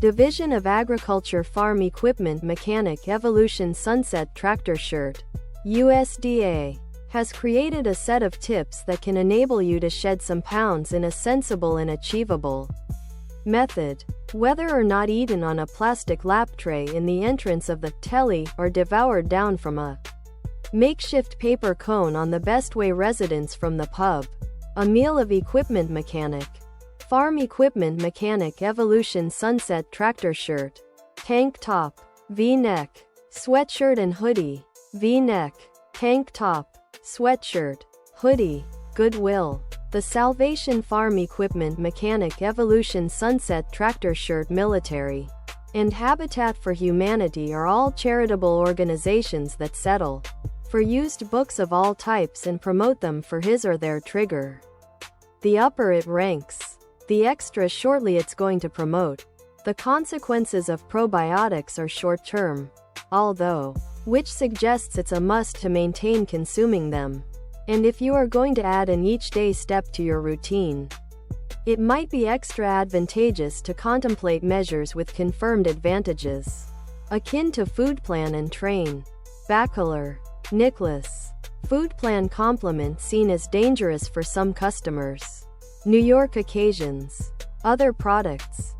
Division of Agriculture Farm Equipment Mechanic Evolution Sunset Tractor Shirt, USDA, has created a set of tips that can enable you to shed some pounds in a sensible and achievable method. Whether or not eaten on a plastic lap tray in the entrance of the telly or devoured down from a makeshift paper cone on the Best Way residence from the pub. A meal of equipment mechanic. Farm Equipment Mechanic Evolution Sunset Tractor Shirt, Tank Top, V-neck, Sweatshirt and Hoodie, V-neck, Tank Top, Sweatshirt, Hoodie, Goodwill. The Salvation Farm Equipment Mechanic Evolution Sunset Tractor Shirt Military and Habitat for Humanity are all charitable organizations that settle for used books of all types and promote them for his or their trigger. The upper it ranks, the extra shortly it's going to promote. The consequences of probiotics are short-term, although, which suggests it's a must to maintain consuming them. And if you are going to add an each-day step to your routine, it might be extra advantageous to contemplate measures with confirmed advantages, akin to Food Plan and Train. Bachelor, Nicholas. Food Plan complement seen as dangerous for some customers. New York Occasions. Other products.